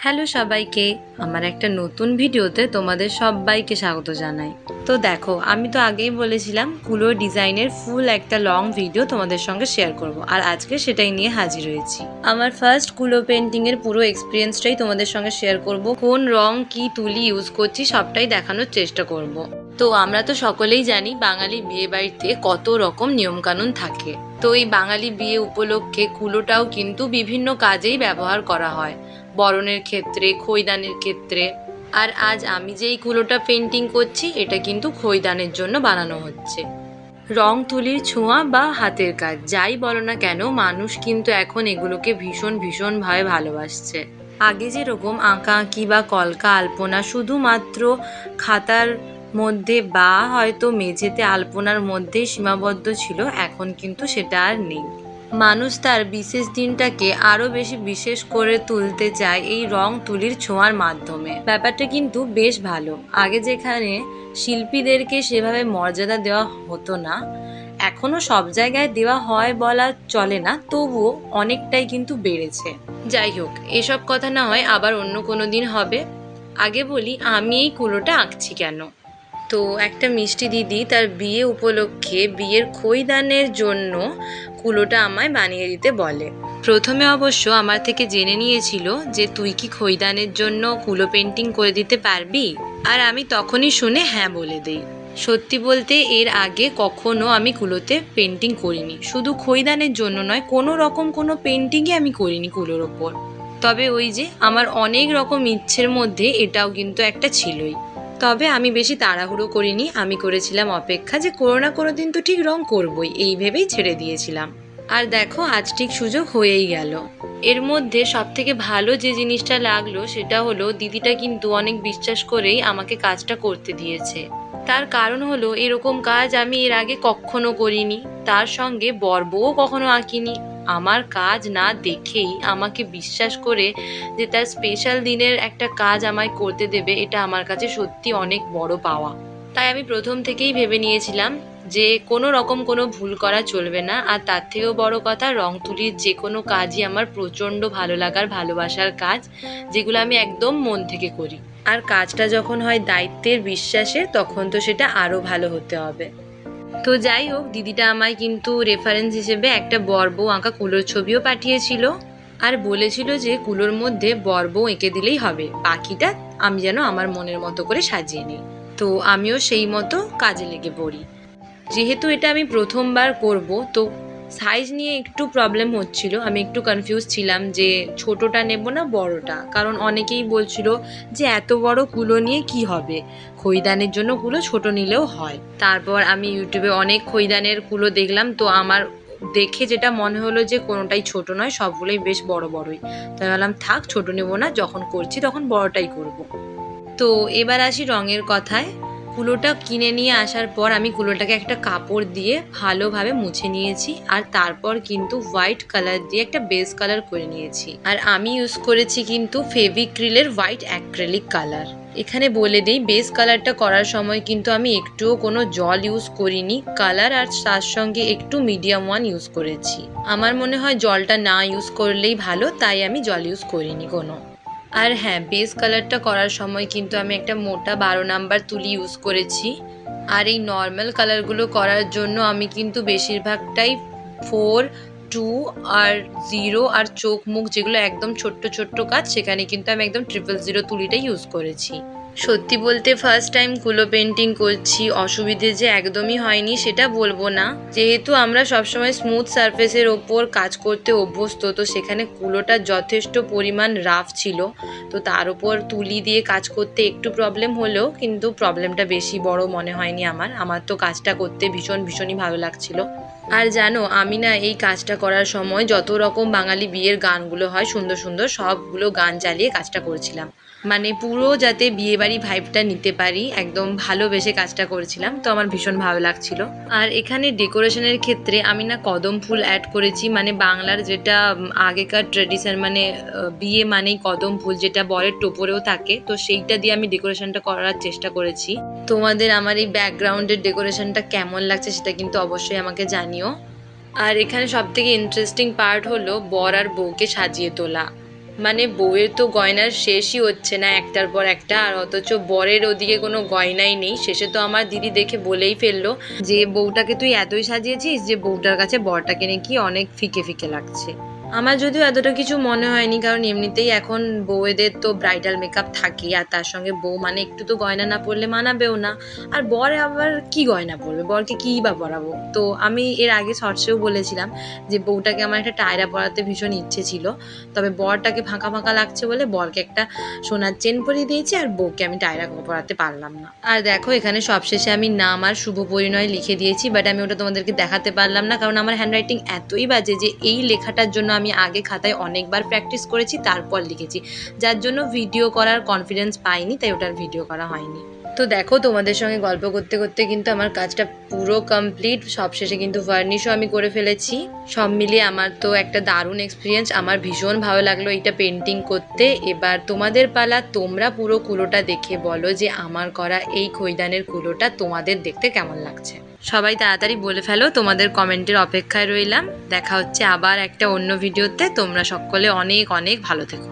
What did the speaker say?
Hello সবাইকে, আমার একটা নতুন ভিডিওতে তোমাদের সবাইকে স্বাগত জানাই। তো দেখো, আমি তো আগেই বলেছিলাম কুলোর ডিজাইনের ফুল একটা লং ভিডিও তোমাদের সঙ্গে শেয়ার করব, আর আজকে সেটাই নিয়ে হাজির হয়েছি। আমার ফার্স্ট কুলো পেন্টিং এর পুরো এক্সপিরিয়েন্সটাই তোমাদের সঙ্গে শেয়ার করব, কোন রং কি তুলি ইউজ করছি সবটাই দেখানোর চেষ্টা করব। তো আমরা তো সকলেই জানি বাঙালি বিয়ে বাড়িতে কত রকম নিয়মকানুন থাকে। তো এই বাঙালি বিয়ে উপলক্ষে কুলোটাও কিন্তু বিভিন্ন কাজেই ব্যবহার করা হয়, বরণের ক্ষেত্রে, খৈদানের ক্ষেত্রে। আর আজ আমি যেই কুলোটা পেন্টিং করছি এটা কিন্তু খৈদানের জন্য বানানো হচ্ছে। রং তুলির ছোঁয়া বা হাতের কাজ যাই বলো না কেন, মানুষ কিন্তু এখন এগুলোকে ভীষণভাবে ভালোবাসছে। আগে যেরকম আঁকা আঁকি বা কলকা আলপনা শুধুমাত্র খাতার মধ্যে বা হয়তো মেঝেতে আলপনার মধ্যেই সীমাবদ্ধ ছিল, এখন কিন্তু সেটা আর নেই। মানুষ তার বিশেষ দিনটাকে আরো বেশি বিশেষ করে তুলতে চায় এই রং তুলির ছোঁয়ার মাধ্যমে। ব্যাপারটা কিন্তু বেশ ভালো। আগে যেখানে শিল্পীদেরকে সেভাবে মর্যাদা দেওয়া হতো না, এখনো সব জায়গায় দেওয়া হয় বলা চলে না, তবুও অনেকটাই কিন্তু বেড়েছে। যাই হোক, এসব কথা না হয় আবার অন্য কোনো দিন হবে। আগে বলি আমি এই কুলোটা আঁকছি কেন। তো একটা মিষ্টি দিদি তার বিয়ে উপলক্ষে বিয়ের খৈদানের জন্য কুলোটা আমায় বানিয়ে দিতে বলে। প্রথমে অবশ্য আমার থেকে জেনে নিয়েছিল যে তুই কি খৈদানের জন্য কুলো পেন্টিং করে দিতে পারবি, আর আমি তখনই শুনে হ্যাঁ বলে দেই। সত্যি বলতে এর আগে কখনো আমি কুলোতে পেন্টিং করিনি, শুধু খৈদানের জন্য নয়, কোনো রকম কোনো পেন্টিংই আমি করিনি কুলোর ওপর। তবে ওই যে আমার অনেক রকম ইচ্ছের মধ্যে এটাও কিন্তু একটা ছিলই। তবে আমি বেশি তাড়াহুড়ো করিনি, আমি করেছিলাম অপেক্ষা, যে কোনো না কোনো দিন তো ঠিক রং করবই, এই ভেবেই ছেড়ে দিয়েছিলাম। আর দেখো, আজ ঠিক সুযোগ হয়েই গেল। এর মধ্যে সব থেকে ভালো যে জিনিসটা লাগলো সেটা হলো দিদিটা কিন্তু অনেক বিশ্বাস করেই আমাকে কাজটা করতে দিয়েছে। তার কারণ হলো এরকম কাজ আমি এর আগে কখনো করিনি, তার সঙ্গে বর্বও কখনো আঁকিনি। আমার কাজ না দেখেই আমাকে বিশ্বাস করে যে তার স্পেশাল দিনের একটা কাজ আমায় করতে দেবে, এটা আমার কাছে সত্যি অনেক বড় পাওয়া। তাই আমি প্রথম থেকেই ভেবে নিয়েছিলাম যে কোনো রকম কোনো ভুল করা চলবে না। আর তার থেকেও বড় কথা, রং তুলির যে কোনো কাজই আমার প্রচণ্ড ভালো লাগার ভালোবাসার কাজ, যেগুলো আমি একদম মন থেকে করি। আর কাজটা যখন হয় দায়িত্বের, বিশ্বাসের, তখন তো সেটা আরও ভালো হতে হবে। তো যাই হোক, দিদিটা আমায় কিন্তু রেফারেন্স হিসেবে একটা বর্বউ আঁকা কুলোর ছবিও পাঠিয়েছিল, আর বলেছিল যে কুলোর মধ্যে বর্বউ এঁকে দিলেই হবে, বাকিটা আমি যেন আমার মনের মতো করে সাজিয়ে নিই। তো আমিও সেই মতো কাজে লেগে পড়ি। যেহেতু এটা আমি প্রথমবার করব, তো সাইজ নিয়ে একটু প্রবলেম হচ্ছিল, আমি একটু কনফিউজ ছিলাম যে ছোটটা নেব না বড়টা, কারণ অনেকেই বলছিল যে এত বড় কুলো নিয়ে কি হবে, খৈদানের জন্য কুলো ছোট নিলেও হয়। তারপর আমি ইউটিউবে অনেক খৈদানের কুলো দেখলাম, তো আমার দেখে যেটা মনে হলো যে কোনোটাই ছোট নয়, সবগুলোই বেশ বড় বড়ই। তো আমি বললাম থাক, ছোট নেব না, যখন করছি তখন বড়টাই করব। তো এবার আসি রঙের কথায়। কুলোটা কিনে নিয়ে আসার পর আমি কুলোটাকে একটা কাপড় দিয়ে ভালোভাবে মুছে নিয়েছি, আর তারপর কিন্তু হোয়াইট কালার দিয়ে একটা বেস কালার করে নিয়েছি। আর আমি ইউজ করেছি কিন্তু ফেভিক্রিলের হোয়াইট অ্যাক্রিলিক কালার। এখানে বলে দিই, বেস কালারটা করার সময় কিন্তু আমি একটুও কোনো জল ইউজ করিনি, কালার আর তার সঙ্গে একটু মিডিয়াম ওয়ান ইউজ করেছি। আমার মনে হয় জলটা না ইউজ করলেই ভালো, তাই আমি জল ইউজ করিনি কোনো। আর হ্যাঁ, বেস কালারটা করার সময় কিন্তু আমি একটা মোটা 12 নাম্বার তুলি ইউজ করেছি। আর এই নর্মাল কালারগুলো করার জন্য আমি কিন্তু বেশিরভাগটাই 4, 2 আর 0 আর চোখ মুখ যেগুলো একদম ছোট্ট ছোট্ট কাজ, সেখানে কিন্তু আমি একদম 000 তুলিটাই ইউজ করেছি। সত্যি বলতে ফার্স্ট টাইম কুলো পেন্টিং করছি, অসুবিধে যে একদমই হয়নি সেটা বলবো না। যেহেতু আমরা সবসময় স্মুথ সারফেসের ওপর কাজ করতে অভ্যস্ত, তো সেখানে কুলোটা যথেষ্ট পরিমাণ রাফ ছিল, তো তার উপর তুলি দিয়ে কাজ করতে একটু প্রবলেম হলেও কিন্তু প্রবলেমটা বেশি বড় মনে হয়নি আমার তো কাজটা করতে ভীষণই ভালো লাগছিল। আর জানো, আমি না এই কাজটা করার সময় যত রকম বাঙালি বিয়ের গানগুলো হয় সুন্দর সুন্দর, সবগুলো গান চালিয়ে কাজটা করছিলাম, মানে পুরো যাতে বিয়েবাড়ি ভাইবটা নিতে পারি, একদম ভালোবেসে কাজটা করেছিলাম, তো আমার ভীষণ ভালো লাগছিল। আর এখানে ডেকোরেশনের ক্ষেত্রে আমি না কদম ফুল অ্যাড করেছি, মানে বাংলার যেটা আগেকার ট্র্যাডিশন, মানে বিয়ে মানেই কদম ফুল, যেটা বরের টোপরেও থাকে, তো সেইটা দিয়ে আমি ডেকোরেশনটা করার চেষ্টা করেছি। তোমাদের আমার এই ব্যাকগ্রাউন্ডের ডেকোরেশনটা কেমন লাগছে সেটা কিন্তু অবশ্যই আমাকে জানিও। আর এখানে সবথেকে ইন্টারেস্টিং পার্ট হলো বর আর বউকে সাজিয়ে তোলা। মানে বউয়ের তো গয়নার শেষই হচ্ছে না একটার পর একটা, আর অথচ বরের ওদিকে কোনো গয়নাই নেই। শেষে তো আমার দিদি দেখে বলেই ফেললো যে বউটাকে তুই এতই সাজিয়েছিস যে বউটার কাছে বরটাকে নাকি অনেক ফিকে ফিকে লাগছে। আমার যদিও এতটা কিছু মনে হয়নি, কারণ এমনিতেই এখন বউয়েদের তো ব্রাইডাল মেকআপ থাকেই, আর তার সঙ্গে বউ মানে একটু তো গয়না না পরলে মানাবেও না। আর বর আবার কি গয়না পরবে, বরকে কী বা পরাবো। তো আমি এর আগে শর্টসেও বলেছিলাম যে বউটাকে আমার একটা টায়রা পরাতে ভীষণ ইচ্ছে ছিল, তবে বরটাকে ফাঁকা ফাঁকা লাগছে বলে বরকে একটা সোনার চেন পরিয়ে দিয়েছি, আর বউকে আমি টায়রা পরাতে পারলাম না। আর দেখো এখানে সবশেষে আমি নাম আর শুভ পরিণয় লিখে দিয়েছি, বাট আমি ওটা তোমাদেরকে দেখাতে পারলাম না, কারণ আমার হ্যান্ডরাইটিং এতই বাজে যে এই লেখাটার জন্য আমি আগে খাতায় অনেকবার প্র্যাকটিস করেছি তারপর লিখেছি, যার জন্য ভিডিও করার কনফিডেন্স পাইনি, তাই ওটার ভিডিও করা হয়নি। তো দেখো তোমাদের সঙ্গে গল্প করতে করতে কিন্তু আমার কাজটা পুরো কমপ্লিট। সবশেষে কিন্তু ভার্নিশও আমি করে ফেলেছি। সব মিলিয়ে আমার তো একটা দারুণ এক্সপিরিয়েন্স, আমার ভীষণ ভালো লাগলো এইটা পেন্টিং করতে। এবার তোমাদের পালা, তোমরা পুরো কুলোটা দেখে বলো যে আমার করা এই খৈদানের কুলোটা তোমাদের দেখতে কেমন লাগছে। সবাই তাড়াতাড়ি বলে ফেলো, তোমাদের কমেন্টের অপেক্ষায় রইলাম। দেখা হচ্ছে আবার একটা অন্য ভিডিওতে। তোমরা সকলে অনেক অনেক ভালো থেকো।